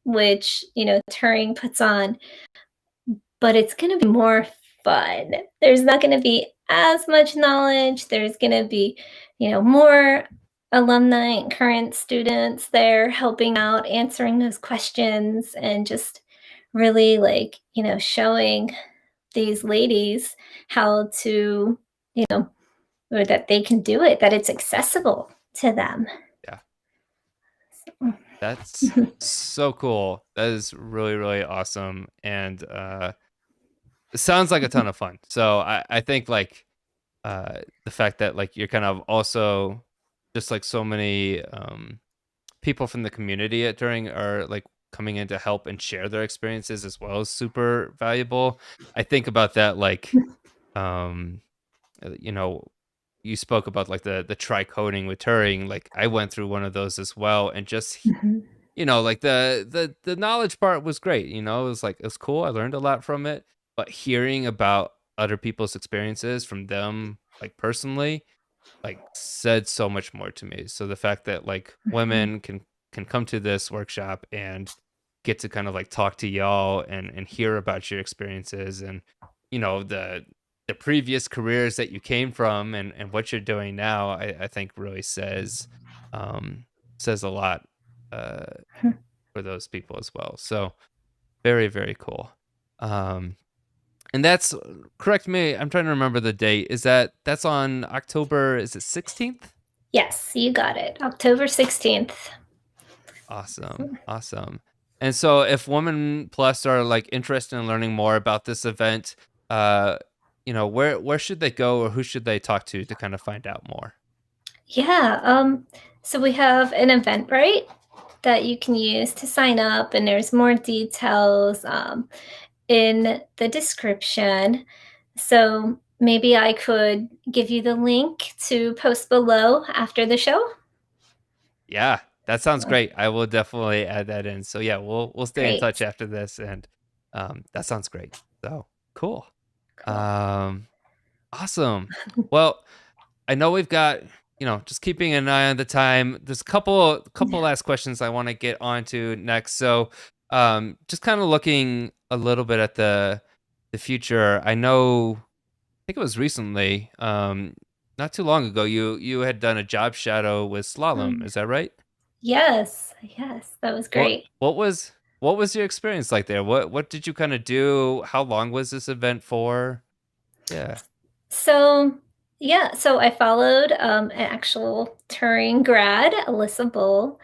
which, Turing puts on, but it's going to be more fun. There's not going to be as much knowledge. There's going to be, more alumni and current students there helping out, answering those questions, and just really like, showing these ladies how to, or that they can do it, that it's accessible to them. Yeah. That's so cool. That is really, really awesome. And it sounds like a ton of fun. So I think like the fact that like you're kind of also just like so many people from the community at Turing are like coming in to help and share their experiences as well is super valuable. I think about that like um you know, you spoke about like the try coding with Turing. Like I went through one of those as well, and just Mhm. like the knowledge part was great. It was like it was cool. I learned a lot from it, but hearing about other people's experiences from them, like personally, like said so much more to me. So the fact that like Mhm. women can come to this workshop and get to kind of like talk to y'all and hear about your experiences and the previous careers that you came from and what you're doing now, I think really um says a lot uh for those people as well. So very, very cool. Um and that's correct me, I'm trying to remember the date. That's on October, is it 16th? Yes, you got it. October 16th. Awesome. Awesome. And so if Women Plus are like interested in learning more about this event, uh, where should they go or who should they talk to kind of find out more? Yeah, so we have an Eventbrite that you can use to sign up, and there's more details in the description. So maybe I could give you the link to post below after the show. Yeah, that sounds Oh, great. I will definitely add that in. So yeah, we'll stay in touch great. after this, and that sounds great. So cool. Cool. Um, awesome. Well, I know we've got, just keeping an eye on the time. There's a couple last questions I want to get onto next. So, just kind of looking a little bit at the future. I think it was recently, not too long ago, you had done a job shadow with Slalom. Um, Is that right? yes, yes, that was What great. what was what was your experience like there? What did you kind of do? How long was this event for? Yeah. So, yeah, so I followed an actual Turing grad, Alyssa Bull,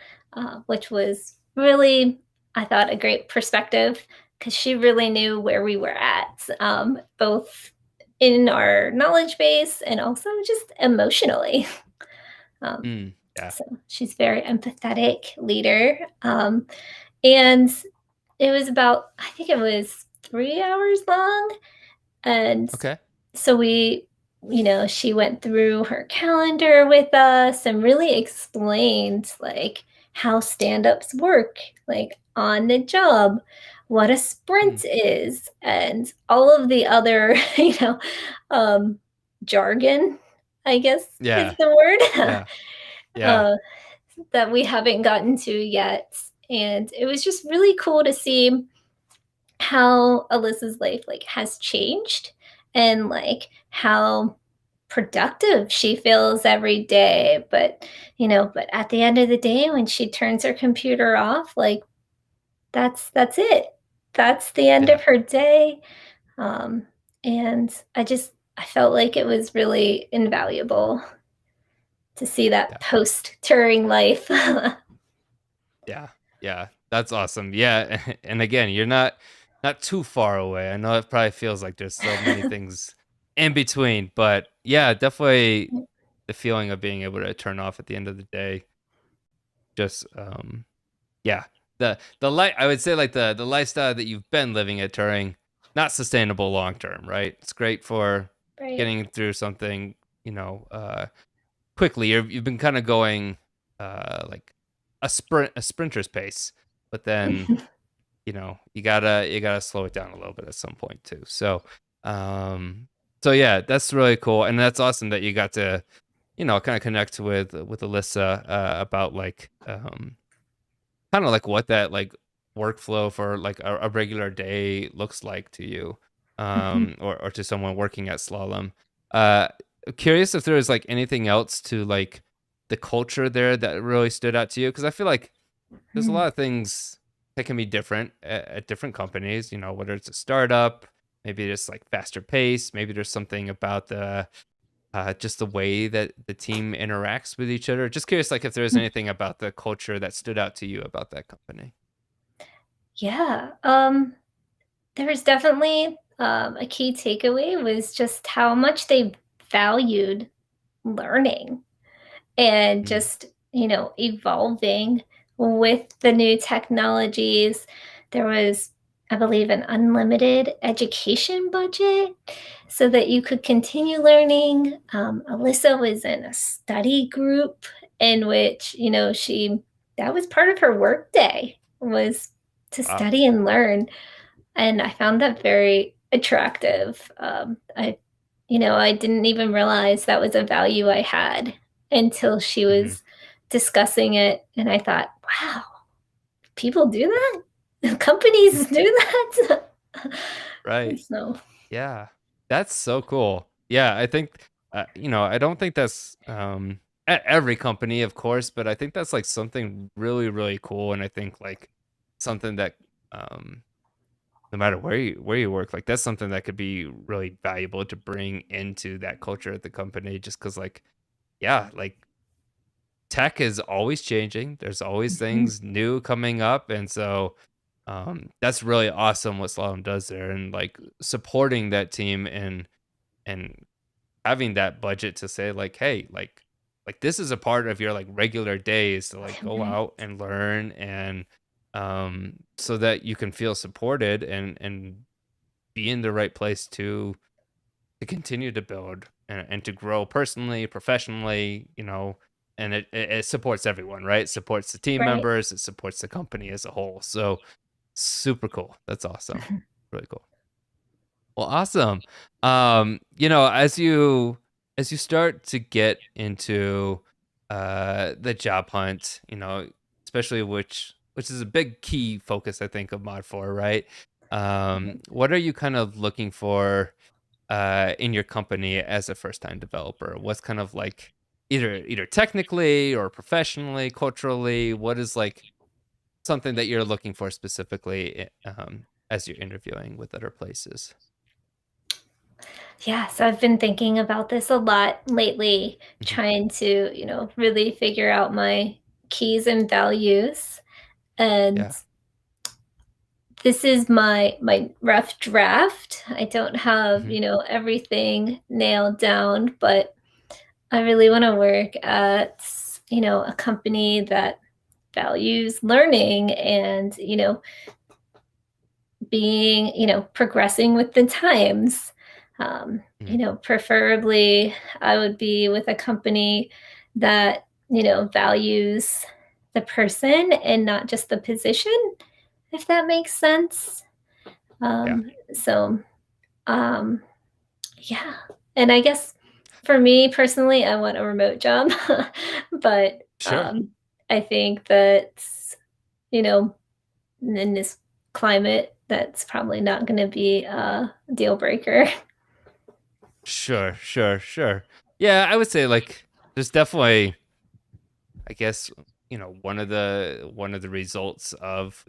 which was really, I thought, a great perspective because she really knew where we were at, both in our knowledge base and also just emotionally. Um, Yeah. so she's very empathetic leader. And it was about, I think it was 3 hours long, and Okay. so she went through her calendar with us and really explained like how stand-ups work, like on the job, what a Mm. sprint is, and all of the other, um, jargon, I guess is Yeah. the word, Yeah. Yeah. uh, that we haven't gotten to yet. And it was just really cool to see how Alyssa's life like has changed, and like how productive she feels every day, but at the end of the day when she turns her computer off, like that's it, that's the end Yeah. of her day. um and I felt like it was really invaluable to see that Yeah. post Turing life. Yeah. Yeah. That's awesome. Yeah. And again, you're not. not too far away. I know it probably feels like there's so many things in between, but yeah, definitely the feeling of being able to turn off at the end of the day. Just yeah. The light I would say like the lifestyle that you've been living at Turing, not sustainable long term, right? It's great for Right. getting through something, quickly. You've been kind of going like a sprinter's pace, but then you gotta slow it down a little bit at some point too. Um so yeah, that's really cool, and that's awesome that you got to kind of connect with Alyssa about like kind of like what that like workflow for like a regular day looks like to you, or to someone working at Slalom. uh Curious if there was like anything else to like the culture there that really stood out to you, because I feel like there's a lot of things that can be different at different companies, whether it's a startup, maybe just like faster pace, maybe there's something about the just the way that the team interacts with each other. Just curious, like if there's anything about the culture that stood out to you about that company. Yeah. There was definitely a key takeaway was just how much they valued learning and Mm. just, evolving with the new technologies. There was, I believe, an unlimited education budget so that you could continue learning. Alyssa was in a study group in which, that was part of her work day was to Wow. study and learn. And I found that very attractive. I didn't even realize that was a value I had until she Hmm. was discussing it, and I thought, "Wow, people do that? Companies do that?" Right. So Yeah. That's so cool. Yeah, I think I don't think that's at every company, of course, but I think that's like something really, really cool. And I think like something that um no matter where you work, like that's something that could be really valuable to bring into that culture at the company, just because like yeah, like tech is always changing. There's always mhm, things new coming up, and so that's really awesome what Slalom does there, and like supporting that team and having that budget to say like, hey, like this is a part of your like regular days to like go right, out and learn, and so that you can feel supported and be in the right place to continue to build and to grow personally, professionally, and it supports everyone, right? It supports the team right. members, it supports the company as a whole. So super cool. That's awesome. Really cool. Well, awesome. As you start to get into the job hunt, especially which is a big key focus I think of Mod 4, right? What are you kind of looking for in your company as a first time developer? What's kind of like either technically or professionally, culturally, what is like something that you're looking for specifically as you're interviewing with other places? Yes, I've been thinking about this a lot lately, Mhm. trying to, really figure out my keys and values, and Yeah. this is my rough draft. I don't have, Mhm. everything nailed down, but I really wanna work at, a company that values learning and, being, progressing with the times. Mhm. Preferably, I would be with a company that, values the person and not just the position, if that makes sense. Yeah. So, um, yeah. And I guess for me personally, I want a remote job, but Sure. I think that, you know, in this climate, that's probably not going to be a deal breaker. Sure, sure, sure. Yeah, I would say like there's definitely, I guess, one of the results of,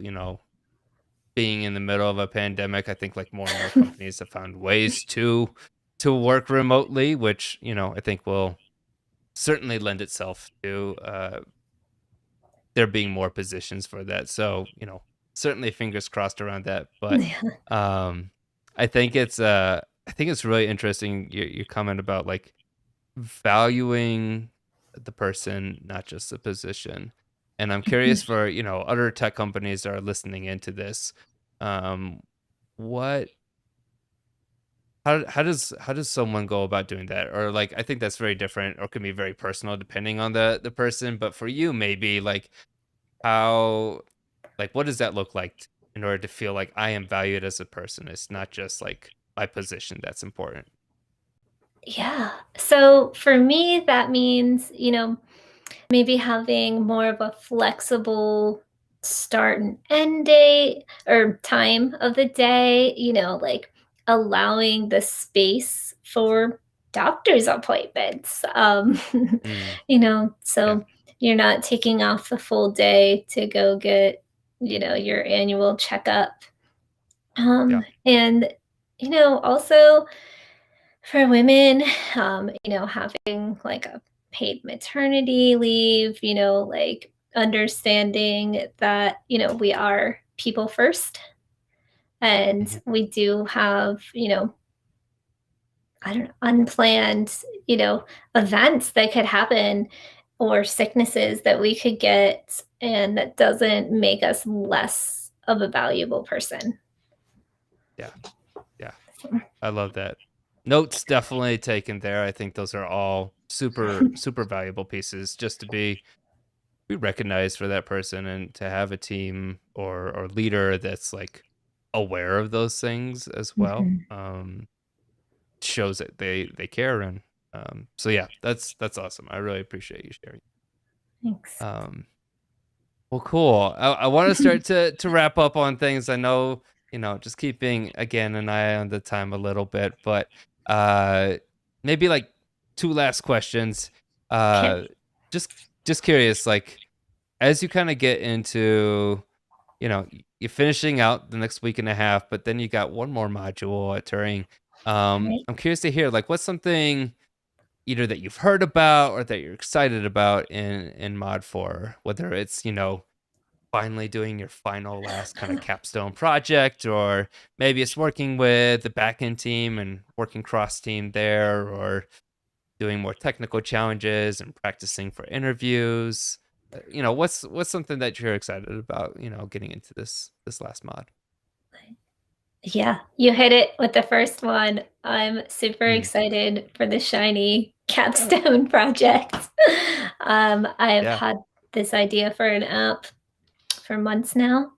being in the middle of a pandemic. I think like more and more companies have found ways to work remotely, which, I think will certainly lend itself to there being more positions for that. So, certainly fingers crossed around that. But I think it's really interesting your comment about like valuing the person, not just the position. And I'm curious for, other tech companies that are listening into this. Um, what how does someone go about doing that? Or like I think that's very different or can be very personal depending on the person. But for you, maybe like how like what does that look like in order to feel like I am valued as a person? It's not just like my position that's important. Yeah. So for me, that means, maybe having more of a flexible start and end date or time of the day, like allowing the space for doctor's appointments. Mm, yeah, So you're not taking off the full day to go get, your annual checkup. yeah. And, also for women, having like a paid maternity leave, like understanding that, we are people first Mhm. and we do have, I don't know, unplanned, events that could happen or sicknesses that we could get, and that doesn't make us less of a valuable person. Yeah, yeah. I love that. Notes definitely taken there. I think those are all super, super valuable pieces just to be recognized for that person and to have a team or leader that's like aware of those things as well. Mhm. Shows that they care and so yeah, that's awesome. I really appreciate you sharing. Thanks. Um well, cool. I want to start to wrap up on things. I know, just keeping again an eye on the time a little bit, but uh maybe like two last questions. Uh Okay. just just curious, like as you kind of get into, you're finishing out the next week and a half, but then you got one more module at Turing. Right. I'm curious to hear like what's something either that you've heard about or that you're excited about in Mod 4, whether it's, finally doing your final last kind of capstone project, or maybe it's working with the backend team and working cross team there, or doing more technical challenges and practicing for interviews. What's something that you're excited about, getting into this last mod? Yeah, you hit it with the first one. I'm super Mm, excited for the shiny capstone project. I've yeah, had this idea for an app for months now.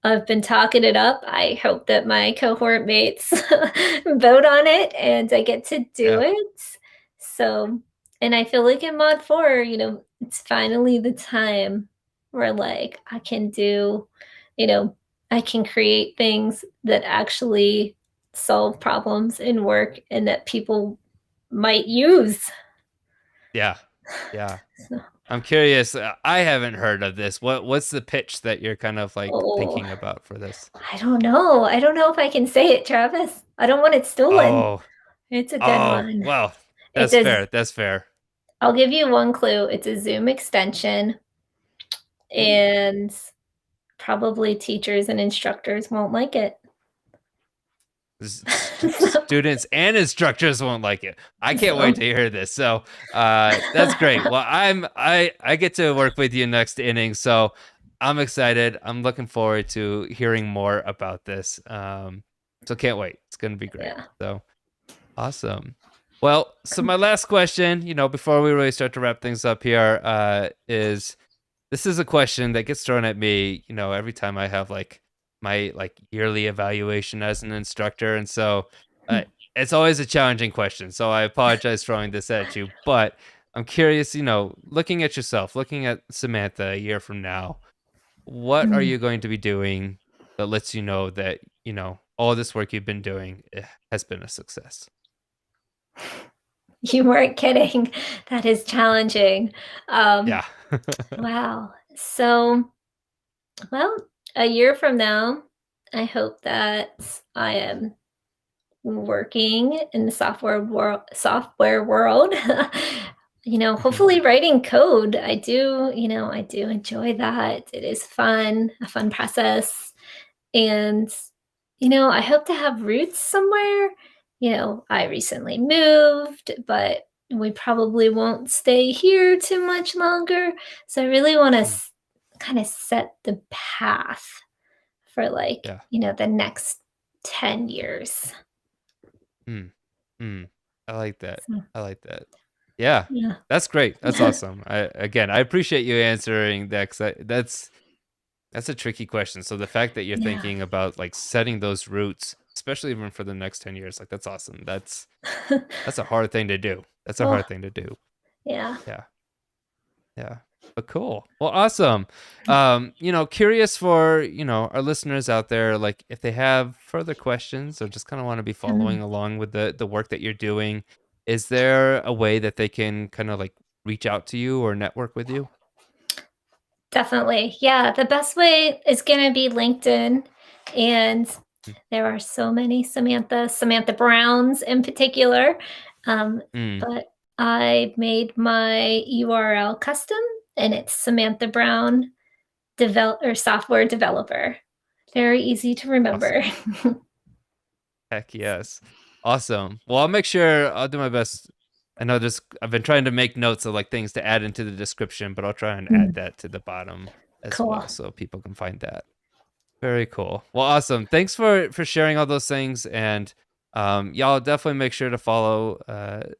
I've been talking it up. I hope that my cohort mates vote on it and I get to do yeah, it. So, and I feel like in Mod 4, it's finally the time where like I can do, you know, I can create things that actually solve problems in work and that people might use. yeah, yeah. So, I'm curious. I haven't heard of this. What's the pitch that you're kind of like oh, thinking about for this? I don't know. I don't know if I can say it, Travis. I don't want it stolen. Oh, It's a good oh, one. well, It's that's a fair. That's fair. I'll give you one clue. It's a Zoom extension, Ooh. and probably teachers and instructors won't like it. So Students and instructors won't like it. I can't wait so, to hear this. So, that's great. Well, I get to work with you next inning, so I'm excited. I'm looking forward to hearing more about this. So can't wait. It's gonna be great. yeah. So awesome. Well, so my last question, before we really start to wrap things up here, is this is a question that gets thrown at me, every time I have like my like yearly evaluation as an instructor, and so it's always a challenging question. So I apologize throwing this at you, but I'm curious, looking at yourself, looking at Samantha a year from now, what are Mm. you going to be doing that lets you know that all this work you've been doing has been a success? You weren't kidding. That is challenging. Um, Yeah. wow. So, well, a year from now, I hope that I am working in the software world. Mhm. Hopefully writing code. I do enjoy that. It is fun, a fun process. And, I hope to have roots somewhere. I recently moved, but we probably won't stay here too much longer. So I really want to Mm, kind of set the path for like, yeah. the next 10 years. Mm, mm. I like that. So, I like that. Yeah, yeah. that's great. That's awesome. I appreciate you answering that because that's a tricky question. So the fact that you're Yeah. thinking about like setting those roots, especially even for the next 10 years, like that's awesome. That's a hard thing to do. That's a Oh, hard thing to do. yeah. Yeah. Yeah. But cool. Well, awesome. Curious for, our listeners out there, like if they have further questions or just kind of want to be following Mhm. along with the work that you're doing, is there a way that they can kind of like reach out to you or network with you? Definitely. Yeah, the best way is gonna be LinkedIn, and there are so many Samantha Browns in particular, Mm. but I made my URL custom, and it's Samantha Brown or software developer. Very easy to remember. Awesome. Heck yes. Awesome. Well, I'll make sure I'll do my best. I know I've been trying to make notes of like things to add into the description, but I'll try and add Mm, that to the bottom as cool. well so people can find that. Very cool. Well, awesome. Thanks for sharing all those things, and y'all definitely make sure to follow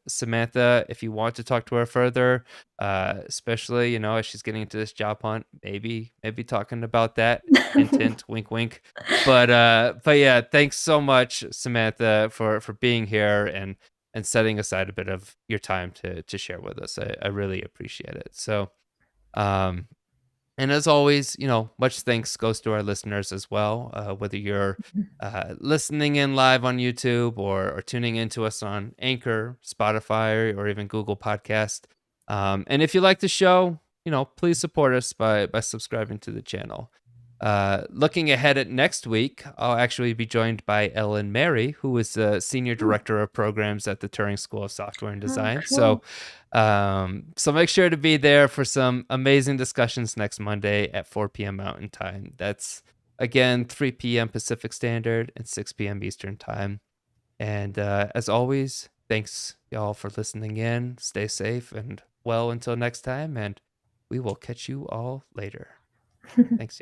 Samantha if you want to talk to her further. Especially as she's getting into this job hunt, maybe talking about that. Hint, hint, wink, wink. But yeah, thanks so much, Samantha, for being here and setting aside a bit of your time to share with us. I really appreciate it. So. Um, and as always, much thanks goes to our listeners as well, whether you're listening in live on YouTube or tuning into us on Anchor, Spotify, or even Google Podcast. And if you like the show, please support us by subscribing to the channel. Looking ahead at next week, I'll actually be joined by Ellen Mary, who is the Senior Oh, Director of Programs at the Turing School of Software and oh, Design. cool. So make sure to be there for some amazing discussions next Monday at 4 p.m. Mountain Time. That's again 3 p.m. Pacific Standard and 6 p.m. Eastern Time. And as always, thanks y'all for listening in. Stay safe and well until next time, and we will catch you all later. Thanks.